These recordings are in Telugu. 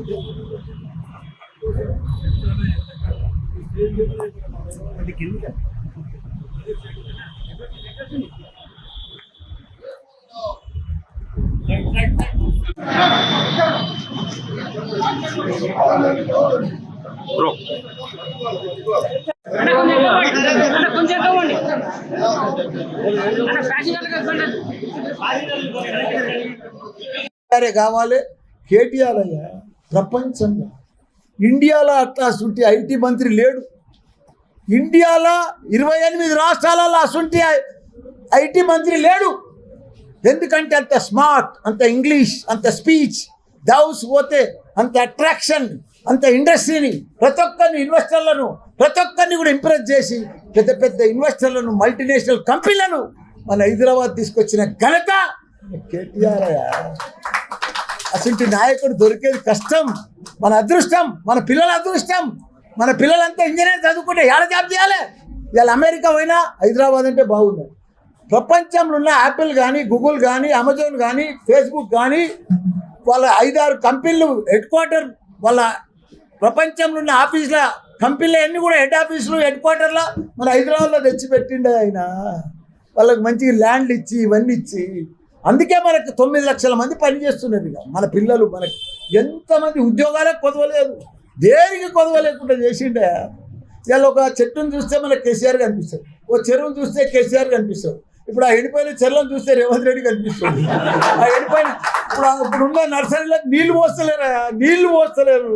బ్రో కావాలి కేటీఆర్ అయ్యా. ప్రపంచంలో ఇండియాలో అట్లా అసంటి ఐటీ మంత్రి లేడు. ఇండియాలో 28 రాష్ట్రాలలో అసంటి ఐటీ మంత్రి లేడు. ఎందుకంటే అంత స్మార్ట్, అంత ఇంగ్లీష్, అంత స్పీచ్, దావుస్ పోతే అంత అట్రాక్షన్, అంత ఇండస్ట్రీని, ప్రతి ఒక్కరిని ఇన్వెస్టర్లను ప్రతి ఒక్కరిని కూడా ఇంప్రెస్ చేసి పెద్ద పెద్ద ఇన్వెస్టర్లను, మల్టీనేషనల్ కంపెనీలను మన హైదరాబాద్ తీసుకొచ్చిన ఘనత కేటీఆర్. అసలు నాయకుడు దొరికేది కష్టం. మన అదృష్టం, మన పిల్లల అదృష్టం. మన పిల్లలంతా ఇంజనీర్ చదువుకుంటే ఏడ జాబ్ చేయాలి. ఇవాళ అమెరికా పోయినా హైదరాబాద్ అంటే బాగుంది. ప్రపంచంలో ఉన్న యాపిల్ కానీ, గూగుల్ కానీ, అమెజాన్ కానీ, ఫేస్బుక్ కానీ వాళ్ళ 5-6 కంపెనీలు హెడ్ క్వార్టర్, వాళ్ళ ప్రపంచంలో ఉన్న ఆఫీసుల కంపెనీలు అన్నీ కూడా హెడ్ ఆఫీసులు, హెడ్ క్వార్టర్లో మన హైదరాబాద్లో తెచ్చిపెట్టిండే ఆయన. వాళ్ళకి మంచిగా ల్యాండ్లు ఇచ్చి ఇవన్నీ ఇచ్చి, అందుకే మనకు 9 లక్షల మంది పనిచేస్తున్నారు. ఇక మన పిల్లలు మనకి ఎంతమంది ఉద్యోగాలకు కొదవలేదు, దేనికి కొదవలేకుండా చేసిండే. ఇవాళ ఒక చెట్టును చూస్తే మనకు కేసీఆర్ కనిపిస్తుంది, ఓ చెరువును చూస్తే కేసీఆర్ కనిపిస్తుంది. ఇప్పుడు ఆ ఎండిపోయిన చెరువును చూస్తే రేవంత్ రెడ్డి కనిపిస్తుంది. ఆ ఎండిపోయిన ఇప్పుడున్న నర్సరీలకు నీళ్లు పోస్తలేరు.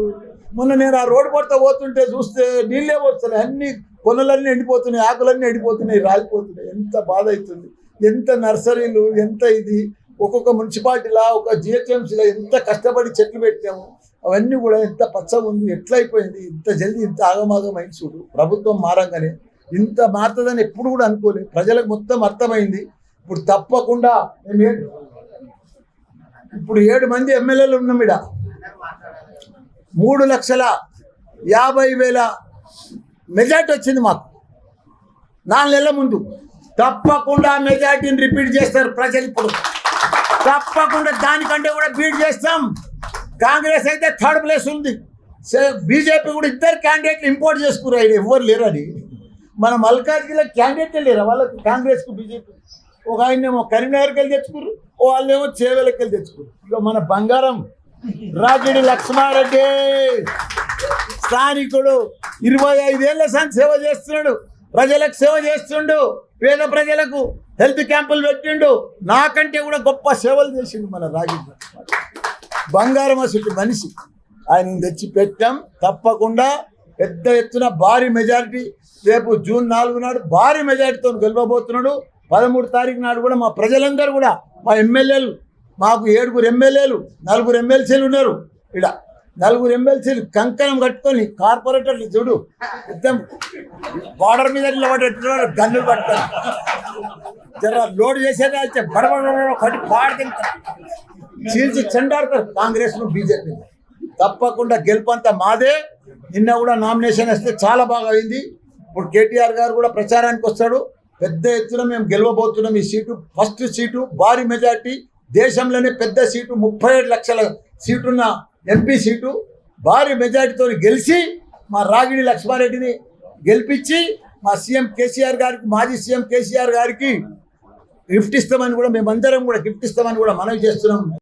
మొన్న నేను ఆ రోడ్డు పడితే పోతుంటే చూస్తే నీళ్ళే పోస్తలే, అన్ని కొనలన్నీ ఎండిపోతున్నాయి, ఆకులన్నీ ఎండిపోతున్నాయి, రాలిపోతున్నాయి. ఎంత బాధ అవుతుంది. ఎంత నర్సరీలు, ఎంత ఇది. ఒక్కొక్క మున్సిపాలిటీలా, ఒక జిహెచ్ఎంసీలో ఎంత కష్టపడి చెట్లు పెట్టాము, అవన్నీ కూడా ఎంత పచ్చగా ఉంది, ఎట్లయిపోయింది. ఇంత జల్దీ ఇంత ఆగమాగం అయింది చూడు. ప్రభుత్వం మారంగానే ఇంత మారుతుందని ఎప్పుడు కూడా అనుకోలేదు. ప్రజలకు మొత్తం అర్థమైంది. ఇప్పుడు తప్పకుండా ఇప్పుడు 7 మంది ఎమ్మెల్యేలు ఉన్నాం. ఇక్కడ 3,50,000 మెజార్టీ వచ్చింది మాకు 4 నెలల ముందు. తప్పకుండా మెజార్టీని రిపీట్ చేస్తారు ప్రజలు. ఇప్పుడు తప్పకుండా దానికంటే కూడా బీట్ చేస్తాం. కాంగ్రెస్ అయితే 3rd ప్లేస్ ఉంది. బీజేపీ కూడా 2 క్యాండిడేట్లు ఇంపోర్ట్ చేసుకున్నారు. ఆయన ఎవ్వరు లేరు. అది మన మల్కాజ్గిరిలో క్యాండిడేట్లే లేరు వాళ్ళకి, కాంగ్రెస్కు బీజేపీ. ఒక ఆయనేమో కరీంనగర్కి వెళ్ళి తెచ్చుకున్నారు, వాళ్ళేమో చేవెళ్ళకి వెళ్ళి తెచ్చుకున్నారు. ఇక మన బంగారం రాగిడి లక్ష్మారెడ్డి స్థానికుడు 25 ఏళ్ల సంది సేవ చేస్తున్నాడు. ప్రజలకు సేవ చేస్తుండు, పేద ప్రజలకు హెల్త్ క్యాంపులు పెట్టిండు. నాకంటే కూడా గొప్ప సేవలు చేసిండు మన రాగిడి బంగారం. అసలు మనిషి ఆయన తెచ్చి పెట్టాం. తప్పకుండా పెద్ద ఎత్తున భారీ మెజారిటీ రేపు జూన్ 4 నాడు భారీ మెజారిటీతో గెలవబోతున్నాడు. 13 తారీఖు నాడు కూడా మా ప్రజలందరూ కూడా, మా ఎమ్మెల్యేలు, మాకు 7 ఎమ్మెల్యేలు, 4 ఎమ్మెల్సీలు ఉన్నారు. ఇక్కడ 4 ఎమ్మెల్సీలు కంకణం కట్టుకొని కార్పొరేటర్లు చూడు మొత్తం బార్డర్ మీద నిలబడేట్టున్నారు, గన్నులు పడతారు. జర లోడ్ చేసేది అయితే బడబడ కట్టి పాడుతుంటారు, చీల్చి చెండాడతారు కాంగ్రెస్ను బీజేపీ. తప్పకుండా గెలుపంతా మాదే. నిన్న కూడా నామినేషన్ వస్తే చాలా బాగా అయింది. ఇప్పుడు కేటీఆర్ గారు కూడా ప్రచారానికి వస్తాడు. పెద్ద ఎత్తున మేము గెలవబోతున్నాం. ఈ సీటు ఫస్ట్ సీటు, భారీ మెజార్టీ, దేశంలోనే పెద్ద సీటు, 37 లక్షల సీటున్న ఎంపీ సీటు, భారీ మెజార్టీతో గెలిచి మా రాగిడి లక్ష్మారెడ్డిని గెలిపించి మా సీఎం కేసీఆర్ గారికి, మాజీ సీఎం కేసీఆర్ గారికి గిఫ్ట్ ఇస్తామని కూడా, మేమందరం కూడా గిఫ్ట్ ఇస్తామని కూడా మనవి చేస్తున్నాం.